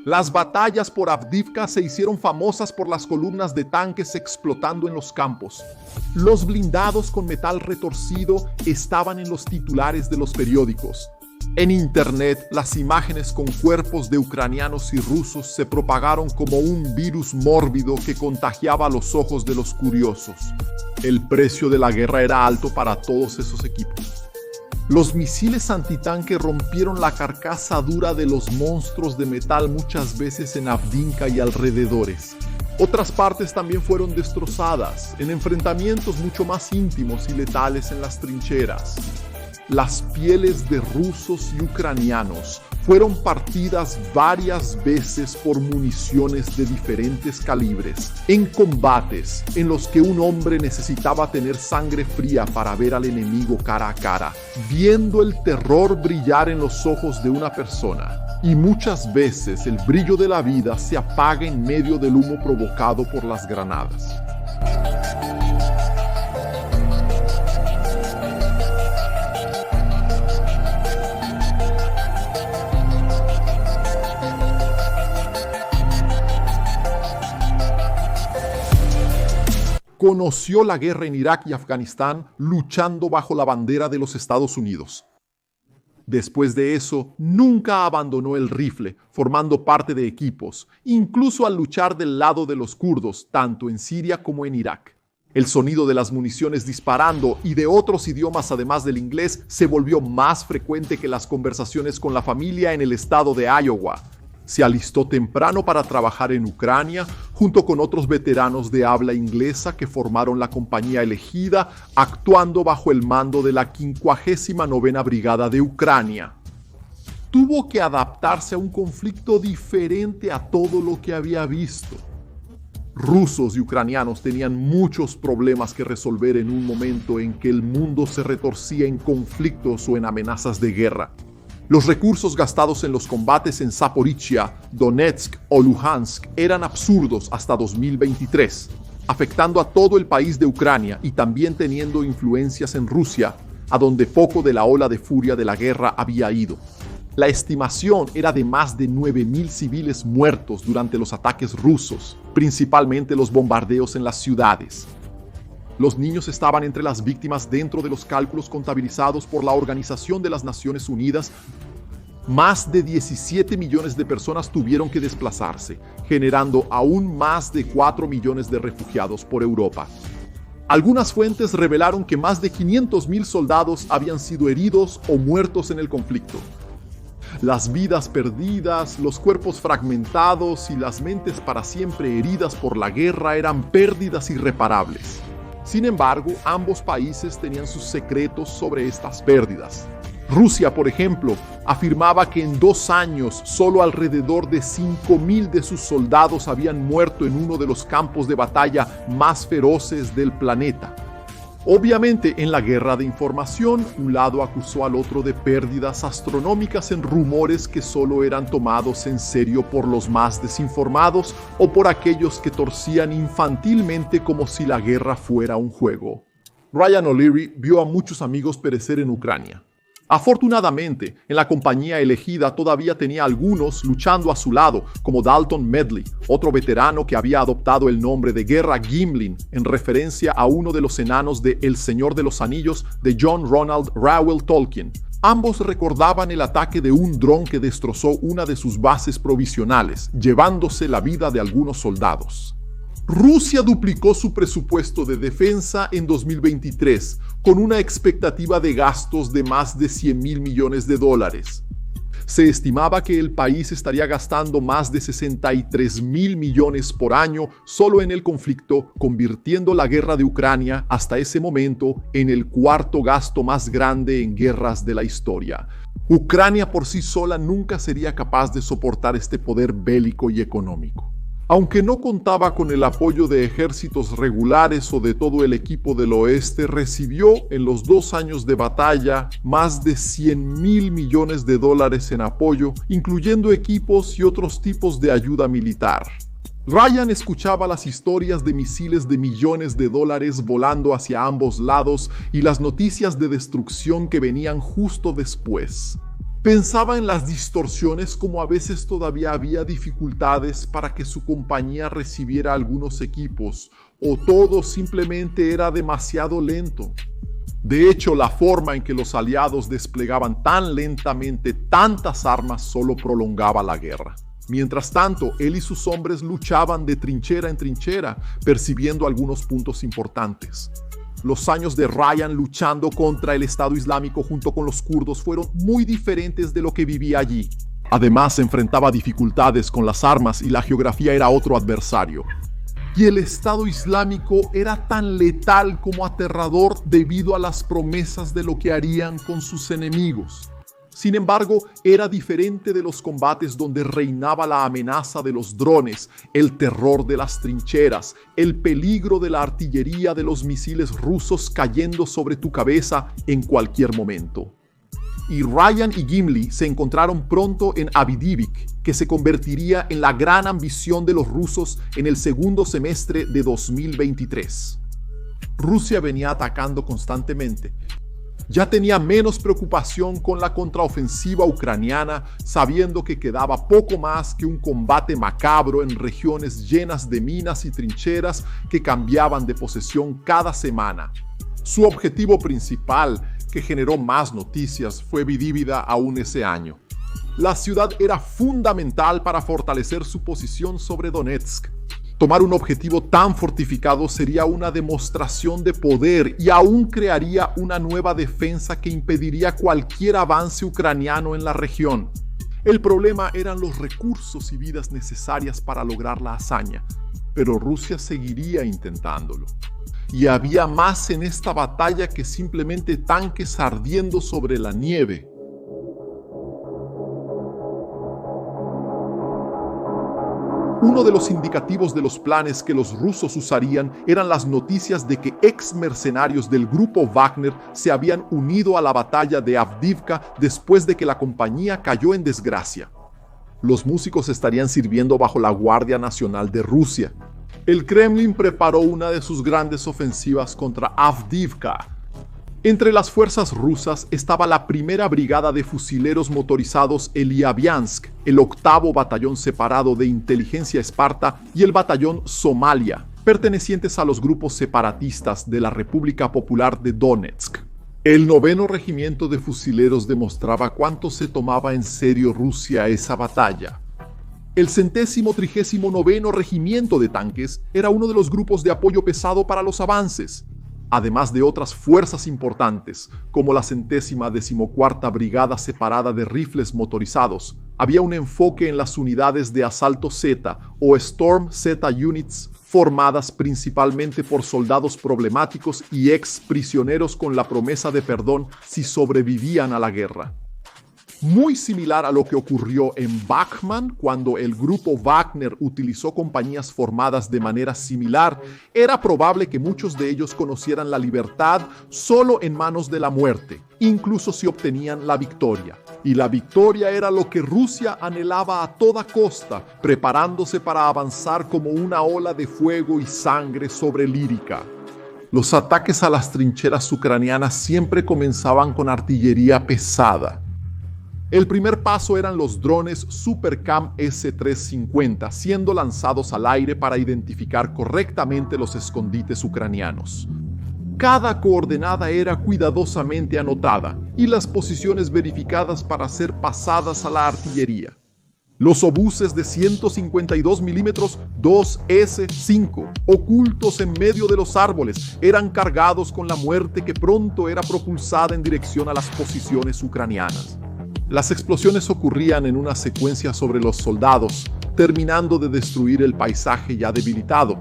Las batallas por Avdiivka se hicieron famosas por las columnas de tanques explotando en los campos. Los blindados con metal retorcido estaban en los titulares de los periódicos. En internet, las imágenes con cuerpos de ucranianos y rusos se propagaron como un virus mórbido que contagiaba los ojos de los curiosos. El precio de la guerra era alto para todos esos equipos. Los misiles antitanque rompieron la carcasa dura de los monstruos de metal muchas veces en Avdiivka y alrededores. Otras partes también fueron destrozadas en enfrentamientos mucho más íntimos y letales en las trincheras. Las pieles de rusos y ucranianos fueron partidas varias veces por municiones de diferentes calibres, en combates en los que un hombre necesitaba tener sangre fría para ver al enemigo cara a cara, viendo el terror brillar en los ojos de una persona. Y muchas veces el brillo de la vida se apaga en medio del humo provocado por las granadas. Conoció la guerra en Irak y Afganistán luchando bajo la bandera de los Estados Unidos. Después de eso, nunca abandonó el rifle, formando parte de equipos, incluso al luchar del lado de los kurdos, tanto en Siria como en Irak. El sonido de las municiones disparando y de otros idiomas además del inglés se volvió más frecuente que las conversaciones con la familia en el estado de Iowa. Se alistó temprano para trabajar en Ucrania, junto con otros veteranos de habla inglesa que formaron la compañía elegida, actuando bajo el mando de la 59ª Brigada de Ucrania. Tuvo que adaptarse a un conflicto diferente a todo lo que había visto. Rusos y ucranianos tenían muchos problemas que resolver en un momento en que el mundo se retorcía en conflictos o en amenazas de guerra. Los recursos gastados en los combates en Zaporizhia, Donetsk o Luhansk eran absurdos hasta 2023, afectando a todo el país de Ucrania y también teniendo influencias en Rusia, a donde poco de la ola de furia de la guerra había ido. La estimación era de más de 9.000 civiles muertos durante los ataques rusos, principalmente los bombardeos en las ciudades. Los niños estaban entre las víctimas dentro de los cálculos contabilizados por la Organización de las Naciones Unidas. Más de 17 millones de personas tuvieron que desplazarse, generando aún más de 4 millones de refugiados por Europa. Algunas fuentes revelaron que más de 500.000 soldados habían sido heridos o muertos en el conflicto. Las vidas perdidas, los cuerpos fragmentados y las mentes para siempre heridas por la guerra eran pérdidas irreparables. Sin embargo, ambos países tenían sus secretos sobre estas pérdidas. Rusia, por ejemplo, afirmaba que en 2 años solo alrededor de 5.000 de sus soldados habían muerto en uno de los campos de batalla más feroces del planeta. Obviamente, en la guerra de información, un lado acusó al otro de pérdidas astronómicas en rumores que solo eran tomados en serio por los más desinformados o por aquellos que torcían infantilmente como si la guerra fuera un juego. Ryan O'Leary vio a muchos amigos perecer en Ucrania. Afortunadamente, en la compañía elegida todavía tenía algunos luchando a su lado, como Dalton Medley, otro veterano que había adoptado el nombre de Guerra Gimlin en referencia a uno de los enanos de El Señor de los Anillos de John Ronald Reuel Tolkien. Ambos recordaban el ataque de un dron que destrozó una de sus bases provisionales, llevándose la vida de algunos soldados. Rusia duplicó su presupuesto de defensa en 2023, con una expectativa de gastos de más de $100.000 millones. Se estimaba que el país estaría gastando más de $63.000 millones por año solo en el conflicto, convirtiendo la guerra de Ucrania hasta ese momento en el 4º gasto más grande en guerras de la historia. Ucrania por sí sola nunca sería capaz de soportar este poder bélico y económico. Aunque no contaba con el apoyo de ejércitos regulares o de todo el equipo del oeste, recibió en los 2 años de batalla más de $100.000 millones en apoyo, incluyendo equipos y otros tipos de ayuda militar. Ryan escuchaba las historias de misiles de millones de dólares volando hacia ambos lados y las noticias de destrucción que venían justo después. Pensaba en las distorsiones, como a veces todavía había dificultades para que su compañía recibiera algunos equipos, o todo simplemente era demasiado lento. De hecho, la forma en que los aliados desplegaban tan lentamente tantas armas solo prolongaba la guerra. Mientras tanto, él y sus hombres luchaban de trinchera en trinchera, percibiendo algunos puntos importantes. Los años de Ryan luchando contra el Estado Islámico junto con los kurdos fueron muy diferentes de lo que vivía allí. Además, se enfrentaba a dificultades con las armas y la geografía era otro adversario. Y el Estado Islámico era tan letal como aterrador debido a las promesas de lo que harían con sus enemigos. Sin embargo, era diferente de los combates donde reinaba la amenaza de los drones, el terror de las trincheras, el peligro de la artillería de los misiles rusos cayendo sobre tu cabeza en cualquier momento. Y Ryan y Gimli se encontraron pronto en Avdiivka, que se convertiría en la gran ambición de los rusos en el segundo semestre de 2023. Rusia venía atacando constantemente. Ya tenía menos preocupación con la contraofensiva ucraniana, sabiendo que quedaba poco más que un combate macabro en regiones llenas de minas y trincheras que cambiaban de posesión cada semana. Su objetivo principal, que generó más noticias, fue Avdiivka aún ese año. La ciudad era fundamental para fortalecer su posición sobre Donetsk. Tomar un objetivo tan fortificado sería una demostración de poder y aún crearía una nueva defensa que impediría cualquier avance ucraniano en la región. El problema eran los recursos y vidas necesarias para lograr la hazaña, pero Rusia seguiría intentándolo. Y había más en esta batalla que simplemente tanques ardiendo sobre la nieve. Uno de los indicativos de los planes que los rusos usarían eran las noticias de que ex mercenarios del grupo Wagner se habían unido a la batalla de Avdiivka después de que la compañía cayó en desgracia. Los músicos estarían sirviendo bajo la Guardia Nacional de Rusia. El Kremlin preparó una de sus grandes ofensivas contra Avdiivka. Entre las fuerzas rusas estaba la primera brigada de fusileros motorizados Eliabiansk, el 8º batallón separado de inteligencia Esparta y el batallón Somalia, pertenecientes a los grupos separatistas de la República Popular de Donetsk. El 9º regimiento de fusileros demostraba cuánto se tomaba en serio Rusia esa batalla. El 139º regimiento de tanques era uno de los grupos de apoyo pesado para los avances, además de otras fuerzas importantes, como la 114ª Brigada Separada de Rifles Motorizados. Había un enfoque en las unidades de asalto Z o Storm Z Units, formadas principalmente por soldados problemáticos y ex prisioneros con la promesa de perdón si sobrevivían a la guerra. Muy similar a lo que ocurrió en Bachmann cuando el grupo Wagner utilizó compañías formadas de manera similar, era probable que muchos de ellos conocieran la libertad solo en manos de la muerte, incluso si obtenían la victoria. Y la victoria era lo que Rusia anhelaba a toda costa, preparándose para avanzar como una ola de fuego y sangre sobre Lírica. Los ataques a las trincheras ucranianas siempre comenzaban con artillería pesada. El primer paso eran los drones Supercam S-350 siendo lanzados al aire para identificar correctamente los escondites ucranianos. Cada coordenada era cuidadosamente anotada y las posiciones verificadas para ser pasadas a la artillería. Los obuses de 152 milímetros 2S5, ocultos en medio de los árboles, eran cargados con la muerte que pronto era propulsada en dirección a las posiciones ucranianas. Las explosiones ocurrían en una secuencia sobre los soldados, terminando de destruir el paisaje ya debilitado.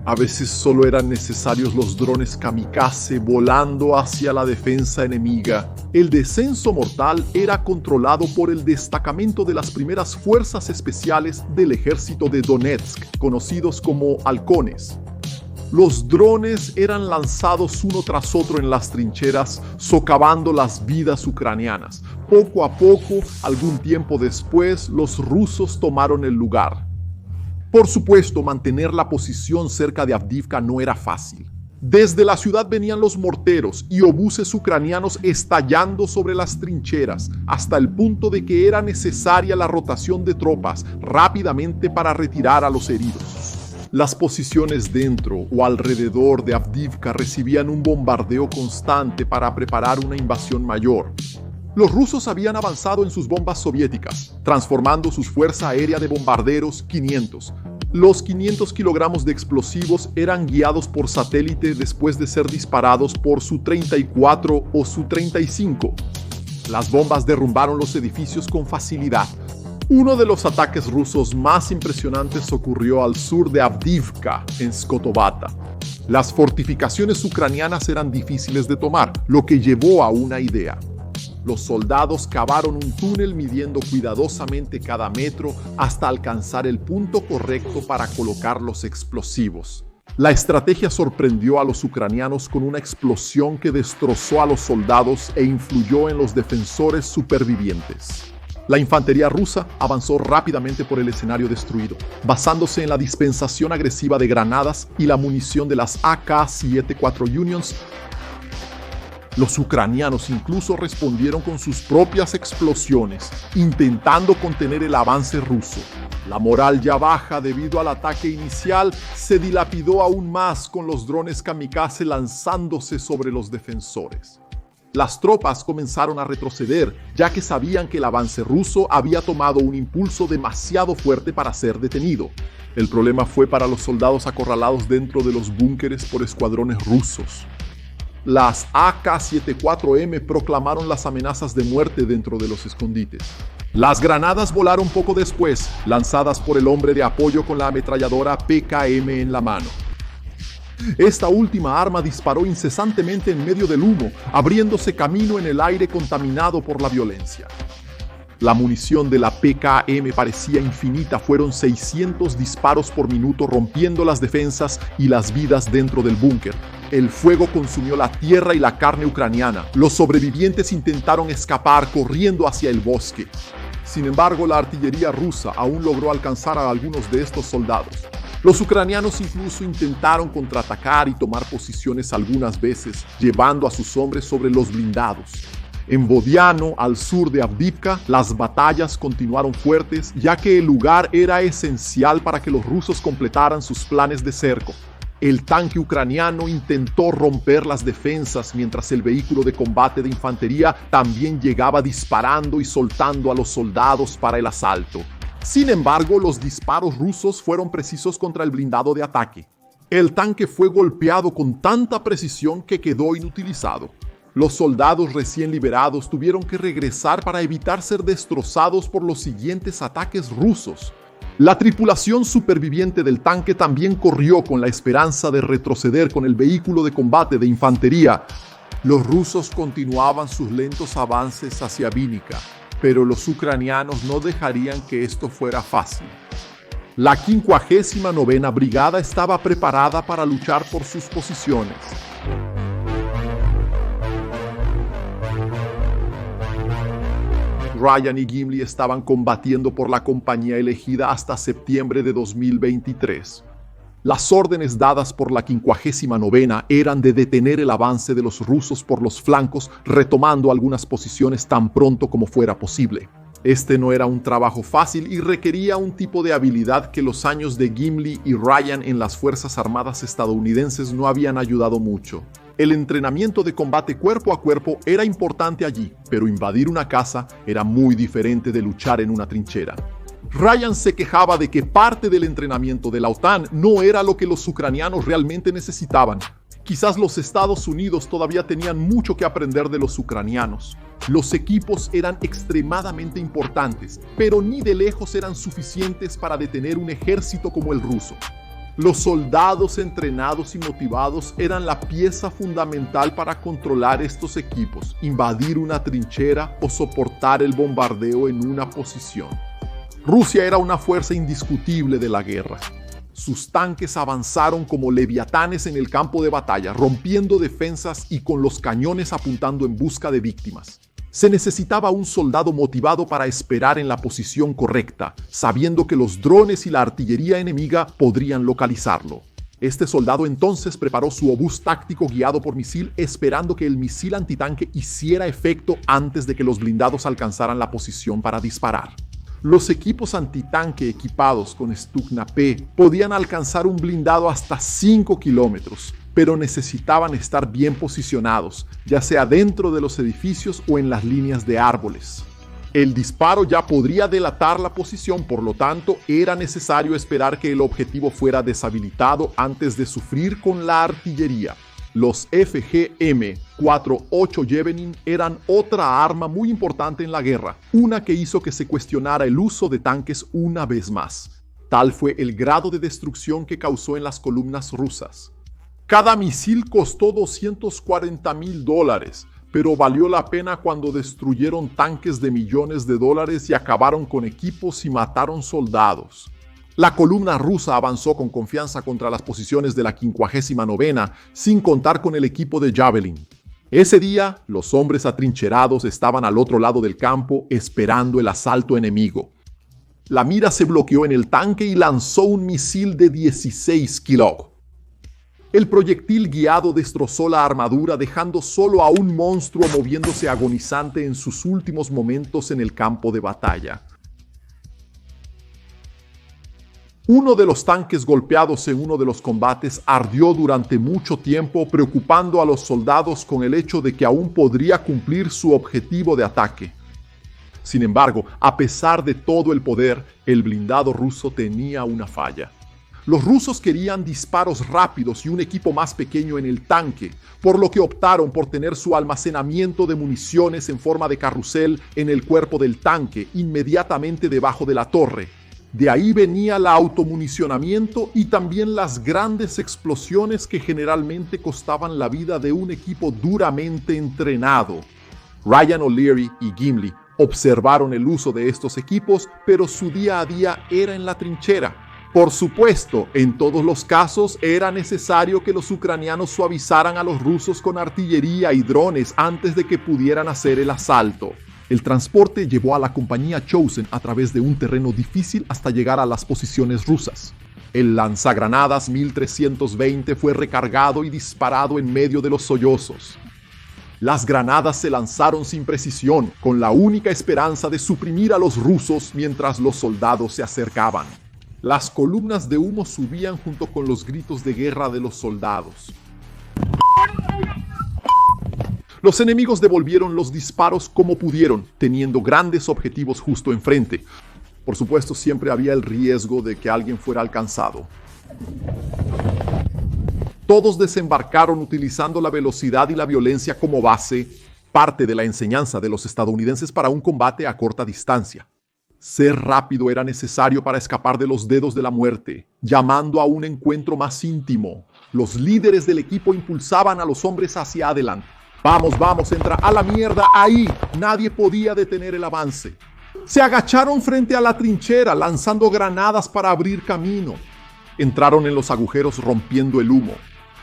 A veces solo eran necesarios los drones kamikaze volando hacia la defensa enemiga. El descenso mortal era controlado por el destacamento de las primeras fuerzas especiales del ejército de Donetsk, conocidos como halcones. Los drones eran lanzados uno tras otro en las trincheras, socavando las vidas ucranianas. Poco a poco, algún tiempo después, los rusos tomaron el lugar. Por supuesto, mantener la posición cerca de Avdiivka no era fácil. Desde la ciudad venían los morteros y obuses ucranianos estallando sobre las trincheras, hasta el punto de que era necesaria la rotación de tropas rápidamente para retirar a los heridos. Las posiciones dentro o alrededor de Avdiivka recibían un bombardeo constante para preparar una invasión mayor. Los rusos habían avanzado en sus bombas soviéticas, transformando su fuerza aérea de bombarderos 500. Los 500 kilogramos de explosivos eran guiados por satélite después de ser disparados por Su-34 o Su-35. Las bombas derrumbaron los edificios con facilidad. Uno de los ataques rusos más impresionantes ocurrió al sur de Avdiivka, en Skotovata. Las fortificaciones ucranianas eran difíciles de tomar, lo que llevó a una idea. Los soldados cavaron un túnel midiendo cuidadosamente cada metro hasta alcanzar el punto correcto para colocar los explosivos. La estrategia sorprendió a los ucranianos con una explosión que destrozó a los soldados e influyó en los defensores supervivientes. La infantería rusa avanzó rápidamente por el escenario destruido, basándose en la dispensación agresiva de granadas y la munición de las AK-74 Unions. Los ucranianos incluso respondieron con sus propias explosiones, intentando contener el avance ruso. La moral ya baja debido al ataque inicial se dilapidó aún más con los drones kamikaze lanzándose sobre los defensores. Las tropas comenzaron a retroceder, ya que sabían que el avance ruso había tomado un impulso demasiado fuerte para ser detenido. El problema fue para los soldados acorralados dentro de los búnkeres por escuadrones rusos. Las AK-74M proclamaron las amenazas de muerte dentro de los escondites. Las granadas volaron poco después, lanzadas por el hombre de apoyo con la ametralladora PKM en la mano. Esta última arma disparó incesantemente en medio del humo, abriéndose camino en el aire contaminado por la violencia. La munición de la PKM parecía infinita, fueron 600 disparos por minuto rompiendo las defensas y las vidas dentro del búnker. El fuego consumió la tierra y la carne ucraniana. Los sobrevivientes intentaron escapar corriendo hacia el bosque. Sin embargo, la artillería rusa aún logró alcanzar a algunos de estos soldados. Los ucranianos incluso intentaron contraatacar y tomar posiciones algunas veces, llevando a sus hombres sobre los blindados. En Bodiano, al sur de Avdiivka, las batallas continuaron fuertes, ya que el lugar era esencial para que los rusos completaran sus planes de cerco. El tanque ucraniano intentó romper las defensas mientras el vehículo de combate de infantería también llegaba disparando y soltando a los soldados para el asalto. Sin embargo, los disparos rusos fueron precisos contra el blindado de ataque. El tanque fue golpeado con tanta precisión que quedó inutilizado. Los soldados recién liberados tuvieron que regresar para evitar ser destrozados por los siguientes ataques rusos. La tripulación superviviente del tanque también corrió con la esperanza de retroceder con el vehículo de combate de infantería. Los rusos continuaban sus lentos avances hacia Vínica, pero los ucranianos no dejarían que esto fuera fácil. La 59ª Brigada estaba preparada para luchar por sus posiciones. Ryan y Gimli estaban combatiendo por la compañía elegida hasta septiembre de 2023. Las órdenes dadas por la 59ª eran de detener el avance de los rusos por los flancos, retomando algunas posiciones tan pronto como fuera posible. Este no era un trabajo fácil y requería un tipo de habilidad que los años de Gimli y Ryan en las Fuerzas Armadas estadounidenses no habían ayudado mucho. El entrenamiento de combate cuerpo a cuerpo era importante allí, pero invadir una casa era muy diferente de luchar en una trinchera. Ryan se quejaba de que parte del entrenamiento de la OTAN no era lo que los ucranianos realmente necesitaban. Quizás los Estados Unidos todavía tenían mucho que aprender de los ucranianos. Los equipos eran extremadamente importantes, pero ni de lejos eran suficientes para detener un ejército como el ruso. Los soldados entrenados y motivados eran la pieza fundamental para controlar estos equipos, invadir una trinchera o soportar el bombardeo en una posición. Rusia era una fuerza indiscutible de la guerra. Sus tanques avanzaron como leviatanes en el campo de batalla, rompiendo defensas y con los cañones apuntando en busca de víctimas. Se necesitaba un soldado motivado para esperar en la posición correcta, sabiendo que los drones y la artillería enemiga podrían localizarlo. Este soldado entonces preparó su obús táctico guiado por misil, esperando que el misil antitanque hiciera efecto antes de que los blindados alcanzaran la posición para disparar. Los equipos antitanque equipados con Stugna P podían alcanzar un blindado hasta 5 kilómetros, pero necesitaban estar bien posicionados, ya sea dentro de los edificios o en las líneas de árboles. El disparo ya podría delatar la posición, por lo tanto, era necesario esperar que el objetivo fuera deshabilitado antes de sufrir con la artillería. Los FGM-48 Javelin eran otra arma muy importante en la guerra, una que hizo que se cuestionara el uso de tanques una vez más. Tal fue el grado de destrucción que causó en las columnas rusas. Cada misil costó $240,000, pero valió la pena cuando destruyeron tanques de millones de dólares y acabaron con equipos y mataron soldados. La columna rusa avanzó con confianza contra las posiciones de la 59ª, sin contar con el equipo de Javelin. Ese día, los hombres atrincherados estaban al otro lado del campo esperando el asalto enemigo. La mira se bloqueó en el tanque y lanzó un misil de 16 kg. El proyectil guiado destrozó la armadura, dejando solo a un monstruo moviéndose agonizante en sus últimos momentos en el campo de batalla. Uno de los tanques golpeados en uno de los combates ardió durante mucho tiempo, preocupando a los soldados con el hecho de que aún podría cumplir su objetivo de ataque. Sin embargo, a pesar de todo el poder, el blindado ruso tenía una falla. Los rusos querían disparos rápidos y un equipo más pequeño en el tanque, por lo que optaron por tener su almacenamiento de municiones en forma de carrusel en el cuerpo del tanque, inmediatamente debajo de la torre. De ahí venía el automunicionamiento y también las grandes explosiones que generalmente costaban la vida de un equipo duramente entrenado. Ryan O'Leary y Gimli observaron el uso de estos equipos, pero su día a día era en la trinchera. Por supuesto, en todos los casos era necesario que los ucranianos suavizaran a los rusos con artillería y drones antes de que pudieran hacer el asalto. El transporte llevó a la compañía Chosen a través de un terreno difícil hasta llegar a las posiciones rusas. El lanzagranadas 1320 fue recargado y disparado en medio de los sollozos. Las granadas se lanzaron sin precisión, con la única esperanza de suprimir a los rusos mientras los soldados se acercaban. Las columnas de humo subían junto con los gritos de guerra de los soldados. Los enemigos devolvieron los disparos como pudieron, teniendo grandes objetivos justo enfrente. Por supuesto, siempre había el riesgo de que alguien fuera alcanzado. Todos desembarcaron utilizando la velocidad y la violencia como base, parte de la enseñanza de los estadounidenses para un combate a corta distancia. Ser rápido era necesario para escapar de los dedos de la muerte, llamando a un encuentro más íntimo. Los líderes del equipo impulsaban a los hombres hacia adelante. Vamos, vamos, entra a la mierda ahí. Nadie podía detener el avance. Se agacharon frente a la trinchera, lanzando granadas para abrir camino. Entraron en los agujeros rompiendo el humo.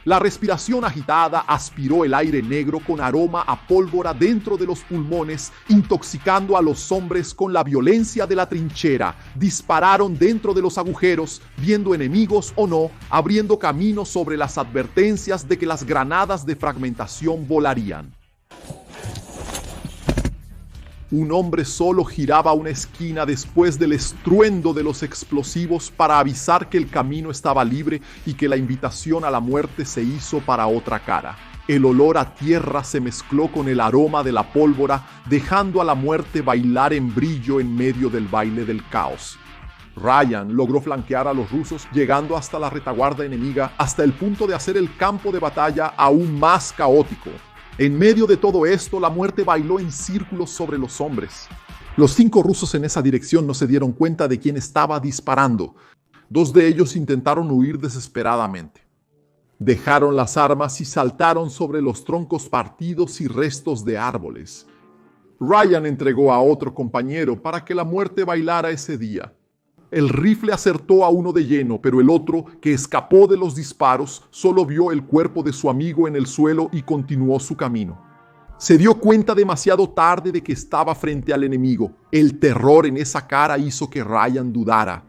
La respiración agitada aspiró el aire negro con aroma a pólvora dentro de los pulmones, intoxicando a los hombres con la violencia de la trinchera. Dispararon dentro de los agujeros, viendo enemigos o no, abriendo camino sobre las advertencias de que las granadas de fragmentación volarían. Un hombre solo giraba una esquina después del estruendo de los explosivos para avisar que el camino estaba libre y que la invitación a la muerte se hizo para otra cara. El olor a tierra se mezcló con el aroma de la pólvora, dejando a la muerte bailar en brillo en medio del baile del caos. Ryan logró flanquear a los rusos, llegando hasta la retaguardia enemiga, hasta el punto de hacer el campo de batalla aún más caótico. En medio de todo esto, la muerte bailó en círculos sobre los hombres. Los 5 rusos en esa dirección no se dieron cuenta de quién estaba disparando. 2 de ellos intentaron huir desesperadamente. Dejaron las armas y saltaron sobre los troncos partidos y restos de árboles. Ryan entregó a otro compañero para que la muerte bailara ese día. El rifle acertó a uno de lleno, pero el otro, que escapó de los disparos, solo vio el cuerpo de su amigo en el suelo y continuó su camino. Se dio cuenta demasiado tarde de que estaba frente al enemigo. El terror en esa cara hizo que Ryan dudara.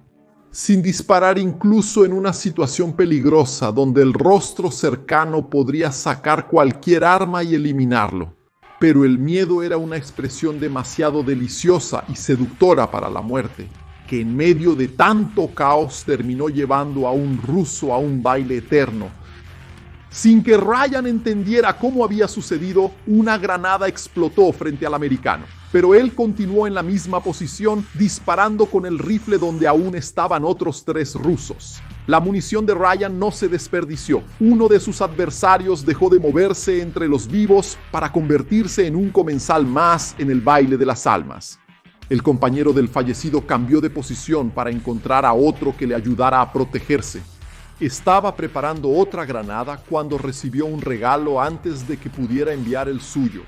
sin disparar incluso en una situación peligrosa donde el rostro cercano podría sacar cualquier arma y eliminarlo. Pero el miedo era una expresión demasiado deliciosa y seductora para la muerte, que en medio de tanto caos terminó llevando a un ruso a un baile eterno. Sin que Ryan entendiera cómo había sucedido, una granada explotó frente al americano, pero él continuó en la misma posición, disparando con el rifle donde aún estaban otros 3 rusos. La munición de Ryan no se desperdició. Uno de sus adversarios dejó de moverse entre los vivos para convertirse en un comensal más en el baile de las almas. El compañero del fallecido cambió de posición para encontrar a otro que le ayudara a protegerse. Estaba preparando otra granada cuando recibió un regalo antes de que pudiera enviar el suyo.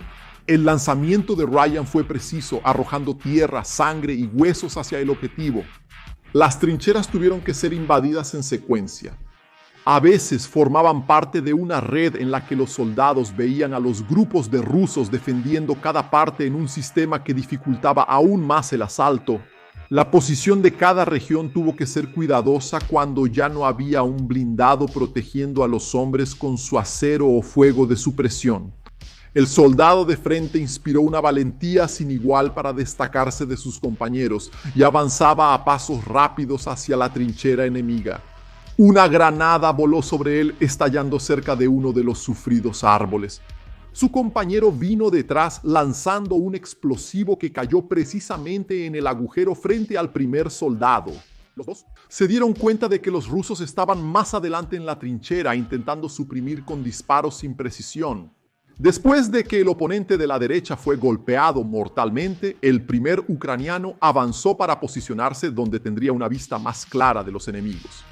El lanzamiento de Ryan fue preciso, arrojando tierra, sangre y huesos hacia el objetivo. Las trincheras tuvieron que ser invadidas en secuencia. A veces formaban parte de una red en la que los soldados veían a los grupos de rusos defendiendo cada parte en un sistema que dificultaba aún más el asalto. La posición de cada región tuvo que ser cuidadosa cuando ya no había un blindado protegiendo a los hombres con su acero o fuego de supresión. El soldado de frente inspiró una valentía sin igual para destacarse de sus compañeros y avanzaba a pasos rápidos hacia la trinchera enemiga. Una granada voló sobre él, estallando cerca de uno de los sufridos árboles. Su compañero vino detrás lanzando un explosivo que cayó precisamente en el agujero frente al primer soldado. Los dos se dieron cuenta de que los rusos estaban más adelante en la trinchera intentando suprimir con disparos sin precisión. Después de que el oponente de la derecha fue golpeado mortalmente, el primer ucraniano avanzó para posicionarse donde tendría una vista más clara de los enemigos.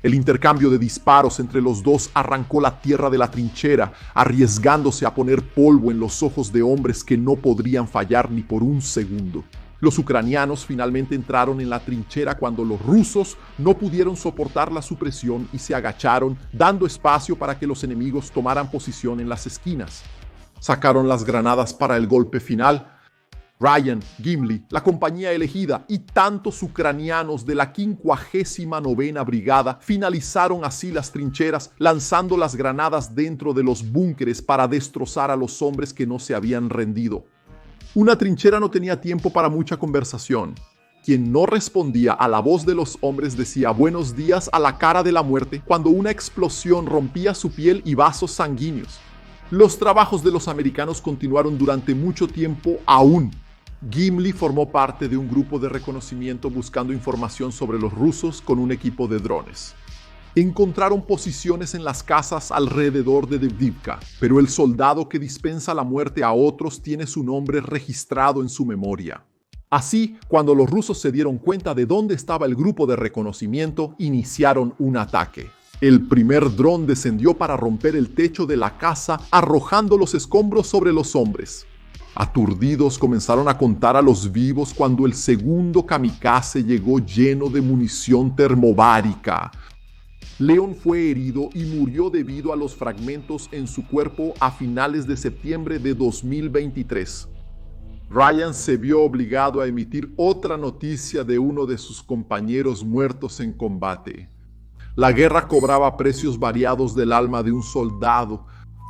El intercambio de disparos entre los dos arrancó la tierra de la trinchera, arriesgándose a poner polvo en los ojos de hombres que no podrían fallar ni por un segundo. Los ucranianos finalmente entraron en la trinchera cuando los rusos no pudieron soportar la supresión y se agacharon, dando espacio para que los enemigos tomaran posición en las esquinas. Sacaron las granadas para el golpe final. Ryan, Gimli, la compañía elegida y tantos ucranianos de la 59ª Brigada finalizaron así las trincheras, lanzando las granadas dentro de los búnkeres para destrozar a los hombres que no se habían rendido. Una trinchera no tenía tiempo para mucha conversación. Quien no respondía a la voz de los hombres decía buenos días a la cara de la muerte cuando una explosión rompía su piel y vasos sanguíneos. Los trabajos de los americanos continuaron durante mucho tiempo aún. Gimli formó parte de un grupo de reconocimiento buscando información sobre los rusos con un equipo de drones. Encontraron posiciones en las casas alrededor de Devdivka, pero el soldado que dispensa la muerte a otros tiene su nombre registrado en su memoria. Así, cuando los rusos se dieron cuenta de dónde estaba el grupo de reconocimiento, iniciaron un ataque. El primer dron descendió para romper el techo de la casa, arrojando los escombros sobre los hombres. Aturdidos comenzaron a contar a los vivos cuando el segundo kamikaze llegó lleno de munición termobárica. Leon fue herido y murió debido a los fragmentos en su cuerpo a finales de septiembre de 2023. Ryan se vio obligado a emitir otra noticia de uno de sus compañeros muertos en combate. La guerra cobraba precios variados del alma de un soldado.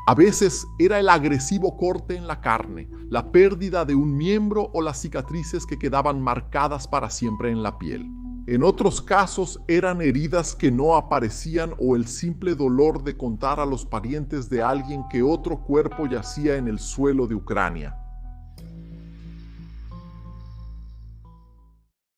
A veces era el agresivo corte en la carne, la pérdida de un miembro o las cicatrices que quedaban marcadas para siempre en la piel. En otros casos eran heridas que no aparecían o el simple dolor de contar a los parientes de alguien que otro cuerpo yacía en el suelo de Ucrania.